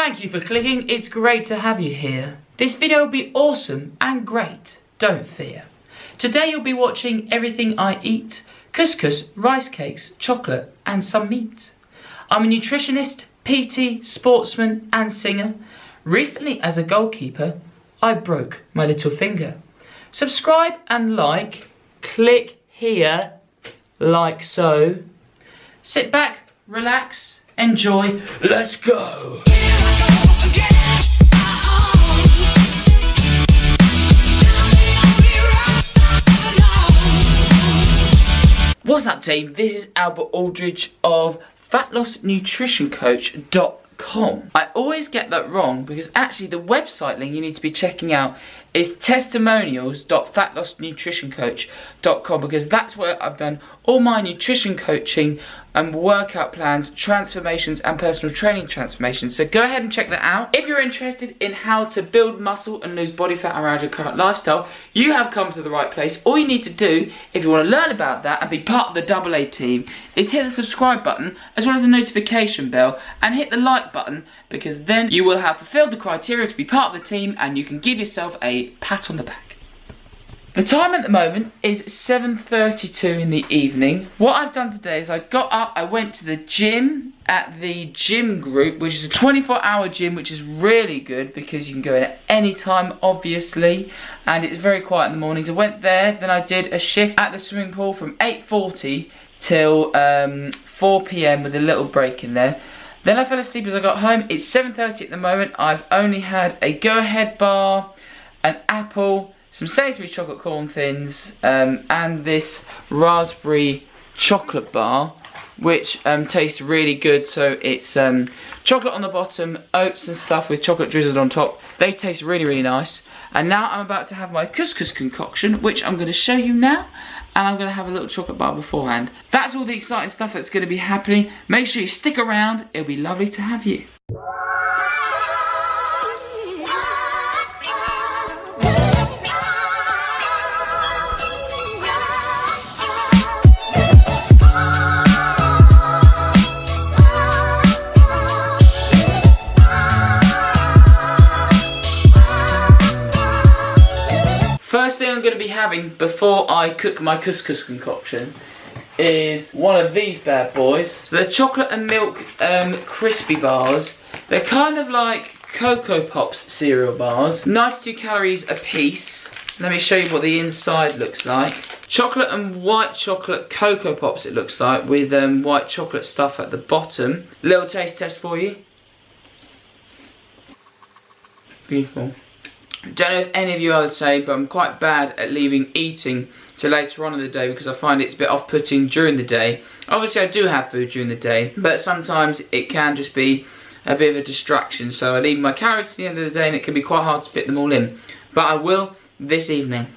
Thank you for clicking, it's great to have you here. This video will be awesome and great, don't fear. Today you'll be watching everything I eat, couscous, rice cakes, chocolate and some meat. I'm a nutritionist, PT, sportsman and singer. Recently as a goalkeeper, I broke my little finger. Subscribe and like, click here, like so. Sit back, relax, enjoy, let's go! What's up team, this is Albert Aldridge of FatLossNutritionCoach.com. I always get that wrong because actually the website link you need to be checking out is testimonials.fatlossnutritioncoach.com because that's where I've done all my nutrition coaching and workout plans, transformations and personal training transformations. So go ahead and check that out. If you're interested in how to build muscle and lose body fat around your current lifestyle, you have come to the right place. All you need to do, if you want to learn about that and be part of the AA team, is hit the subscribe button as well as the notification bell and hit the like button because then you will have fulfilled the criteria to be part of the team and you can give yourself a pat on the back. The time at the moment is 7:32 in the evening. What I've done today is I got up, I went to the gym at the gym group, which is a 24-hour gym, which is really good because you can go in at any time, obviously, and it's very quiet in the mornings. I went there, then I did a shift at the swimming pool from 8:40 till 4 PM with a little break in there. Then I fell asleep as I got home. It's 7:30 at the moment. I've only had a Go-Ahead bar, an apple, some Sainsbury's chocolate corn thins, and this raspberry chocolate bar, which tastes really good. So it's chocolate on the bottom, oats and stuff with chocolate drizzled on top. They taste really, really nice. And now I'm about to have my couscous concoction, which I'm going to show you now. And I'm going to have a little chocolate bar beforehand. That's all the exciting stuff that's going to be happening. Make sure you stick around. It'll be lovely to have you. First thing I'm going to be having before I cook my couscous concoction is one of these bad boys. So they're chocolate and milk crispy bars. They're kind of like Cocoa Pops cereal bars. 92 calories a piece. Let me show you what the inside looks like. Chocolate and white chocolate Cocoa Pops it looks like with white chocolate stuff at the bottom. Little taste test for you. Beautiful. Don't know if any of you are the same, but I'm quite bad at leaving eating till later on in the day because I find it's a bit off-putting during the day. Obviously I do have food during the day, but sometimes it can just be a bit of a distraction. So I leave my calories to the end of the day and it can be quite hard to fit them all in. But I will this evening.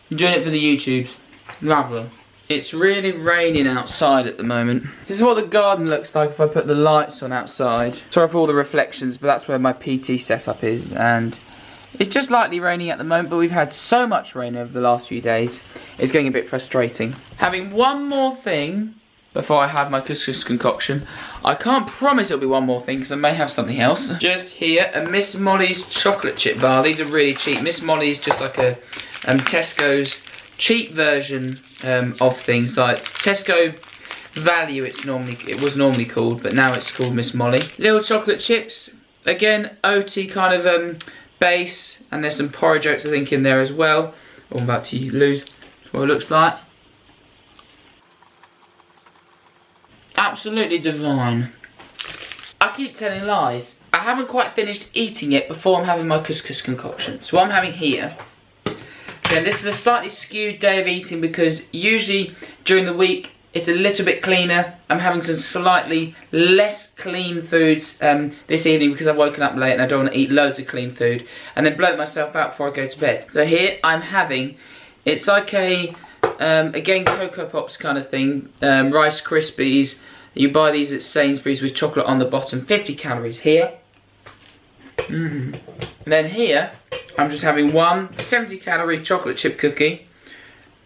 I'm doing it for the YouTubes. Lovely. It's really raining outside at the moment. This is what the garden looks like if I put the lights on outside. Sorry for all the reflections, but that's where my PT setup is. And it's just lightly raining at the moment, but we've had so much rain over the last few days. It's getting a bit frustrating. Having one more thing before I have my couscous concoction. I can't promise it'll be one more thing because I may have something else. Just here, a Miss Molly's chocolate chip bar. These are really cheap. Miss Molly's just like a Tesco's cheap version of things. Like Tesco Value it was normally called, but now it's called Miss Molly. Little chocolate chips. Again, OT kind of base, and there's some porridge oats I think in there as well. I'm about to lose. That's what it looks like. Absolutely divine. I keep telling lies. I haven't quite finished eating it before I'm having my couscous concoction. So what I'm having here, again, this is a slightly skewed day of eating because usually during the week it's a little bit cleaner. I'm having some slightly less clean foods this evening because I've woken up late and I don't want to eat loads of clean food and then bloat myself out before I go to bed. So here I'm having, it's like a, again, Cocoa Pops kind of thing, Rice Krispies. You buy these at Sainsbury's with chocolate on the bottom, 50 calories here. Then here, I'm just having one 70 calorie chocolate chip cookie.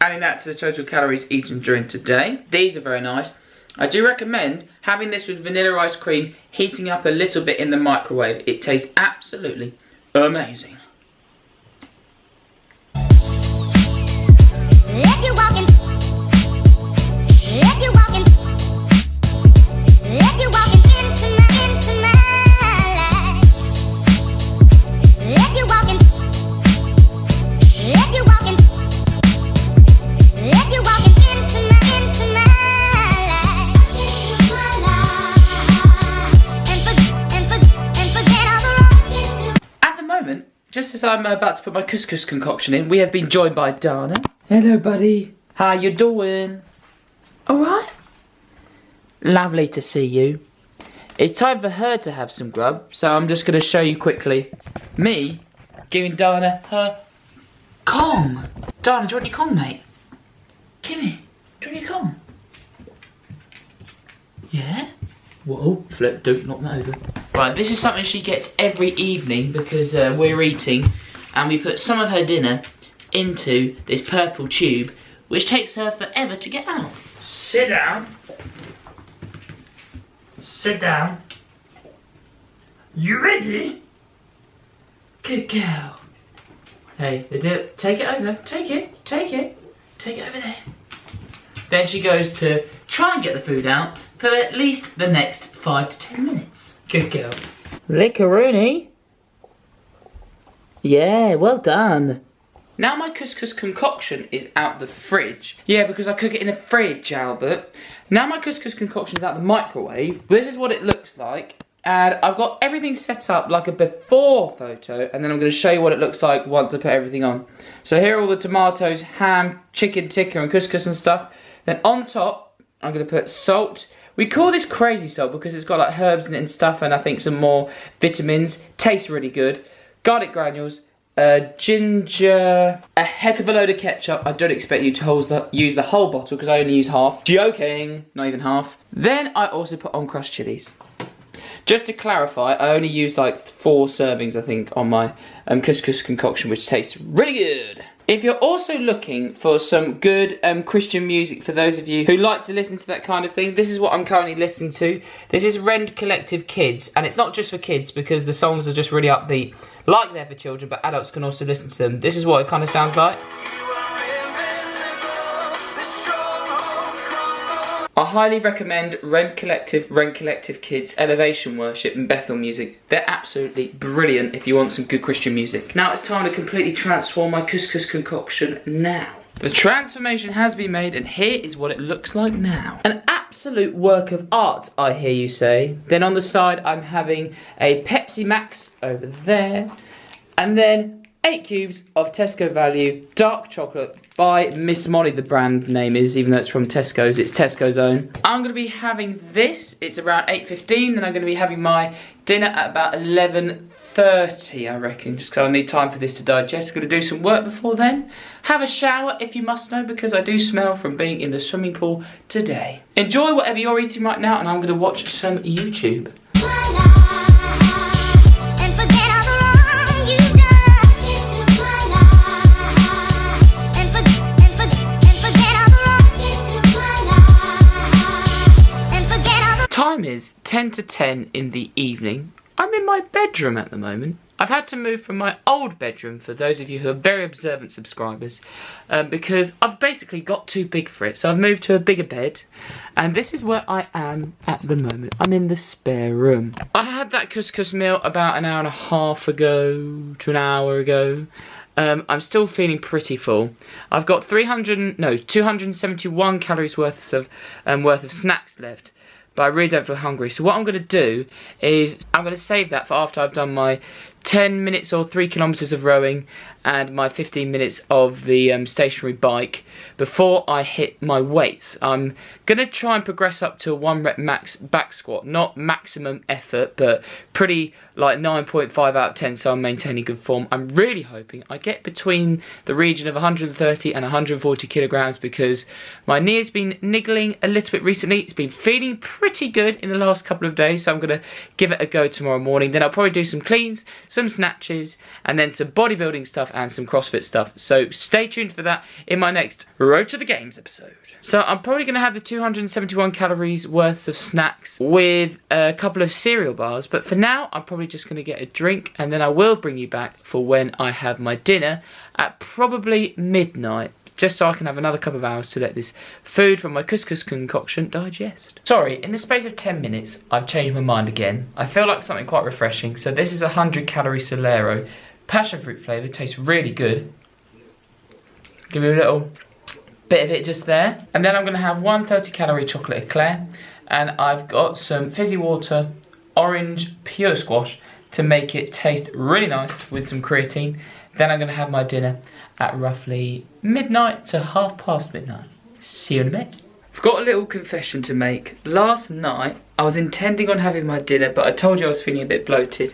Adding that to the total calories eaten during today. These are very nice. I do recommend having this with vanilla ice cream, heating up a little bit in the microwave. It tastes absolutely amazing. If you're walking, if you're walking, if you're walking into my life, if you're walking, if you're walking, if you're walking into my life, and forget all the wrong. At the moment, just as I'm about to put my couscous concoction in, we have been joined by Dana. Hello, buddy. How you doing? All right. Lovely to see you. It's time for her to have some grub, so I'm just going to show you quickly. Me giving Dana her Kong. Dana, do you want your Kong, mate? Kimmy, do you want your Kong? Yeah? Whoa, flip, don't knock that over. Right, this is something she gets every evening because we're eating, and we put some of her dinner into this purple tube, which takes her forever to get out. Sit down. Sit down. You ready? Good girl. Hey, take it over. Take it. Take it. Take it over there. Then she goes to try and get the food out for at least the next 5 to 10 minutes. Good girl. Lickaroony. Yeah, well done. Now my couscous concoction is out the fridge. Yeah, because I cook it in a fridge, Albert. Now my couscous concoction is out the microwave. This is what it looks like. And I've got everything set up like a before photo. And then I'm going to show you what it looks like once I put everything on. So here are all the tomatoes, ham, chicken tikka and couscous and stuff. Then on top, I'm going to put salt. We call this crazy salt because it's got like herbs in it and stuff. And I think some more vitamins. Tastes really good. Garlic granules. Ginger, a heck of a load of ketchup. I don't expect you to use the whole bottle because I only use half. Joking, not even half. Then I also put on crushed chilies. Just to clarify, I only use like 4 servings, I think, on my couscous concoction, which tastes really good. If you're also looking for some good Christian music for those of you who like to listen to that kind of thing, this is what I'm currently listening to. This is Rend Collective Kids, and it's not just for kids because the songs are just really upbeat, like they're for children, but adults can also listen to them. This is what it kind of sounds like. I highly recommend Rend Collective Kids, Elevation Worship and Bethel Music. They're absolutely brilliant if you want some good Christian music. Now it's time to completely transform my couscous concoction now. The transformation has been made and here is what it looks like now. An absolute work of art, I hear you say. Then on the side I'm having a Pepsi Max over there. And then 8 cubes of Tesco Value dark chocolate by Miss Molly, the brand name is, even though it's from Tesco's, it's Tesco's own. I'm going to be having this, it's around 8:15, then I'm going to be having my dinner at about 11:30, I reckon, just because I need time for this to digest. I'm going to do some work before then. Have a shower, if you must know, because I do smell from being in the swimming pool today. Enjoy whatever you're eating right now, and I'm going to watch some YouTube. Time is 10 to 10 in the evening. I'm in my bedroom at the moment. I've had to move from my old bedroom, for those of you who are very observant subscribers, because I've basically got too big for it. So I've moved to a bigger bed, and this is where I am at the moment. I'm in the spare room. I had that couscous meal about an hour and a half ago to an hour ago. I'm still feeling pretty full. I've got 271 calories worth of snacks left. But I really don't feel hungry. So what I'm going to do is I'm going to save that for after I've done my 10 minutes or 3 kilometres of rowing and my 15 minutes of the stationary bike before I hit my weights. I'm going to try and progress up to a 1 rep max back squat. Not maximum effort, but pretty like 9.5 out of 10, so I'm maintaining good form. I'm really hoping I get between the region of 130 and 140 kilograms because my knee has been niggling a little bit recently. It's been feeling pretty good in the last couple of days, so I'm going to give it a go tomorrow morning. Then I'll probably do some cleans, some snatches, and then some bodybuilding stuff and some CrossFit stuff. So stay tuned for that in my next Road to the Games episode. So I'm probably going to have the 271 calories worth of snacks with a couple of cereal bars. But for now, I'm probably just going to get a drink. And then I will bring you back for when I have my dinner at probably midnight. Just so I can have another couple of hours to let this food from my couscous concoction digest. Sorry, in the space of 10 minutes, I've changed my mind again. I feel like something quite refreshing. So this is a 100 calorie Solero. Passion fruit flavour, tastes really good. Give you a little bit of it just there. And then I'm going to have 130 calorie chocolate eclair. And I've got some fizzy water, orange pure squash to make it taste really nice with some creatine. Then I'm going to have my dinner at roughly midnight to midnight. See you in a bit. I've got a little confession to make. Last night, I was intending on having my dinner, but I told you I was feeling a bit bloated.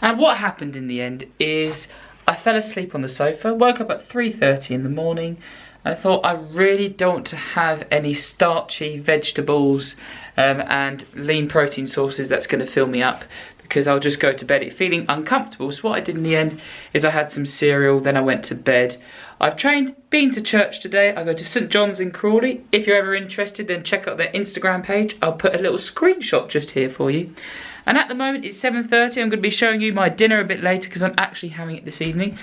And what happened in the end is I fell asleep on the sofa, woke up at 3:30 in the morning, and I thought I really don't want to have any starchy vegetables and lean protein sources that's going to fill me up, because I'll just go to bed feeling uncomfortable. So what I did in the end is I had some cereal, then I went to bed. I've been to church today. I go to St John's in Crawley. If you're ever interested, then check out their Instagram page. I'll put a little screenshot just here for you. And at the moment it's 7:30. I'm going to be showing you my dinner a bit later because I'm actually having it this evening.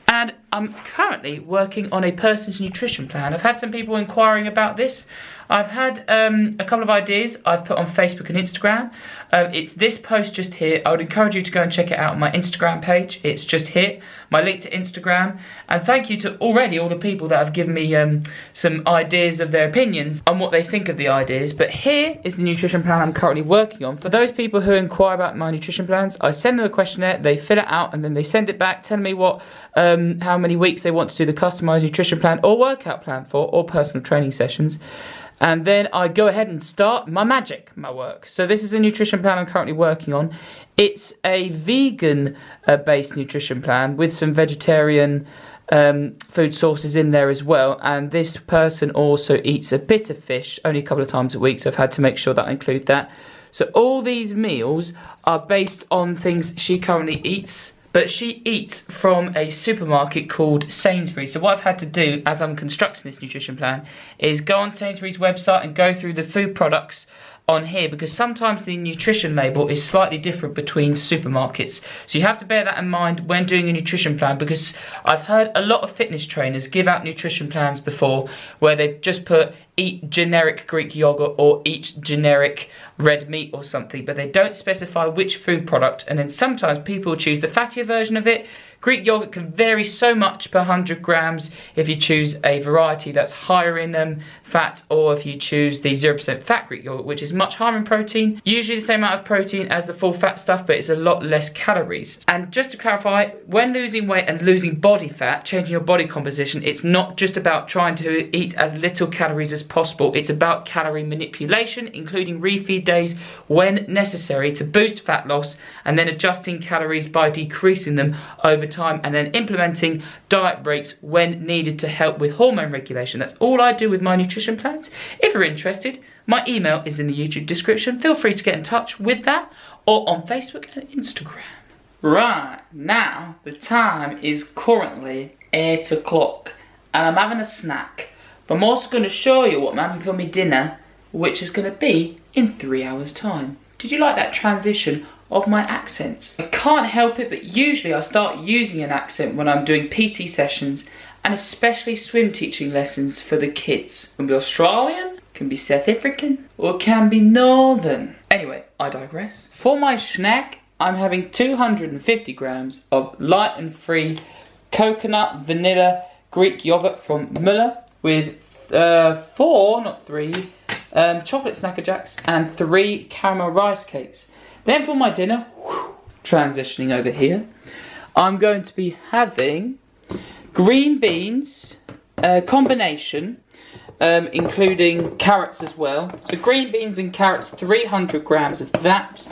And I'm currently working on a person's nutrition plan. I've had some people inquiring about this. I've had a couple of ideas I've put on Facebook and Instagram. It's this post just here. I would encourage you to go and check it out on my Instagram page. It's just here, my link to Instagram. And thank you to already all the people that have given me some ideas of their opinions on what they think of the ideas. But here is the nutrition plan I'm currently working on. For those people who inquire about my nutrition plans, I send them a questionnaire, they fill it out, and then they send it back telling me what, how many weeks they want to do the customized nutrition plan or workout plan for, or personal training sessions. And then I go ahead and start my magic, my work. So this is a nutrition plan I'm currently working on. It's a vegan-based nutrition plan with some vegetarian food sources in there as well. And this person also eats a bit of fish only a couple of times a week, so I've had to make sure that I include that. So all these meals are based on things she currently eats. But she eats from a supermarket called Sainsbury's. So what I've had to do as I'm constructing this nutrition plan is go on Sainsbury's website and go through the food products on here, because sometimes the nutrition label is slightly different between supermarkets. So you have to bear that in mind when doing a nutrition plan, because I've heard a lot of fitness trainers give out nutrition plans before where they've just put eat generic Greek yogurt or eat generic red meat or something, but they don't specify which food product, and then sometimes people choose the fattier version of it. Greek yogurt can vary so much per 100 grams if you choose a variety that's higher in fat, or if you choose the 0% fat Greek yogurt, which is much higher in protein. Usually the same amount of protein as the full fat stuff, but it's a lot less calories. And just to clarify, when losing weight and losing body fat, changing your body composition, it's not just about trying to eat as little calories as possible. It's about calorie manipulation, including refeed days when necessary to boost fat loss, and then adjusting calories by decreasing them over time, and then implementing diet breaks when needed to help with hormone regulation. That's all I do with my nutrition plans. If you're interested, my email is in the YouTube description. Feel free to get in touch with that, or on Facebook and Instagram. Right, now the time is currently 8 o'clock and I'm having a snack, but I'm also going to show you what I'm having for my dinner, which is going to be in 3 hours time. Did you like that transition of my accents? I can't help it, but usually I start using an accent when I'm doing PT sessions, and especially swim teaching lessons for the kids. It can be Australian, can be South African, or it can be Northern. Anyway, I digress. For my snack, I'm having 250 grams of light and free coconut vanilla Greek yogurt from Muller with 4, not 3, chocolate Snacker Jacks and 3 caramel rice cakes. Then for my dinner, transitioning over here, I'm going to be having green beans, combination, including carrots as well. So green beans and carrots, 300 grams of that.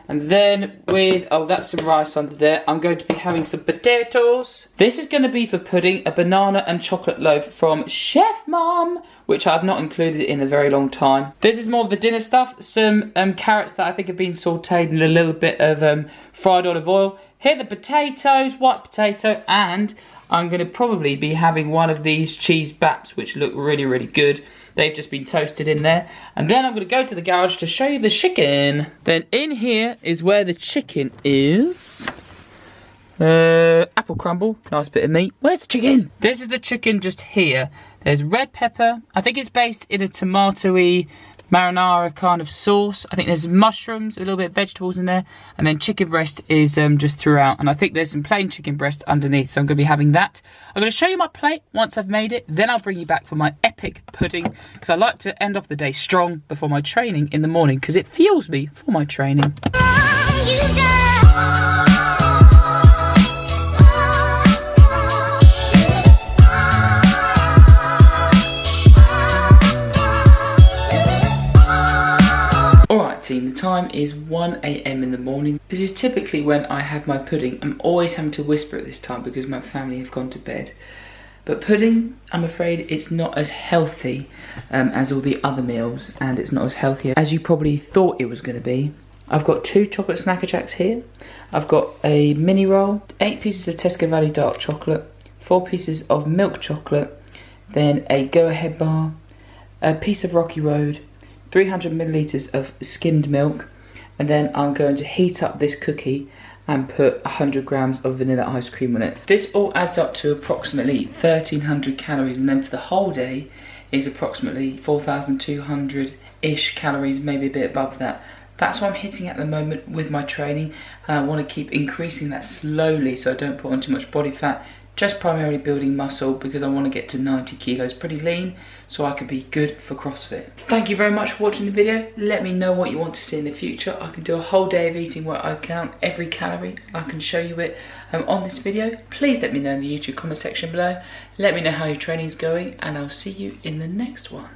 And then with, oh, that's some rice under there, I'm going to be having some potatoes. This is going to be for pudding, a banana and chocolate loaf from Chef Mom, which I've not included in a very long time. This is more of the dinner stuff. Some carrots that I think have been sauteed in a little bit of fried olive oil. Here are the potatoes, white potato, and I'm going to probably be having one of these cheese baps, which look really, really good. They've just been toasted in there. And then I'm going to go to the garage to show you the chicken. Then in here is where the chicken is. Apple crumble, nice bit of meat. Where's the chicken? This is the chicken just here. There's red pepper. I think it's based in a tomatoey marinara kind of sauce. I think there's mushrooms, a little bit of vegetables in there, and then chicken breast is just throughout, and I think there's some plain chicken breast underneath, so I'm going to be having that. I'm going to show you my plate once I've made it, then I'll bring you back for my epic pudding, because I like to end off the day strong before my training in the morning, because it fuels me for my training. Alright team, the time is 1 AM in the morning. This is typically when I have my pudding. I'm always having to whisper at this time because my family have gone to bed. But pudding, I'm afraid it's not as healthy as all the other meals, and it's not as healthy as you probably thought it was going to be. I've got 2 chocolate Snacker Jacks here. I've got a mini roll, 8 pieces of Tesco Valley dark chocolate, 4 pieces of milk chocolate, then a Go Ahead bar, a piece of Rocky Road, 300 millilitres of skimmed milk, and then I'm going to heat up this cookie and put 100 grams of vanilla ice cream on it. This all adds up to approximately 1300 calories, and then for the whole day is approximately 4200-ish calories, maybe a bit above that. That's what I'm hitting at the moment with my training, and I want to keep increasing that slowly so I don't put on too much body fat, just primarily building muscle because I want to get to 90 kilos pretty lean so I can be good for CrossFit. Thank you very much for watching the video. Let me know what you want to see in the future. I can do a whole day of eating where I count every calorie. I can show you it on this video. Please let me know in the YouTube comment section below. Let me know how your training is going, and I'll see you in the next one.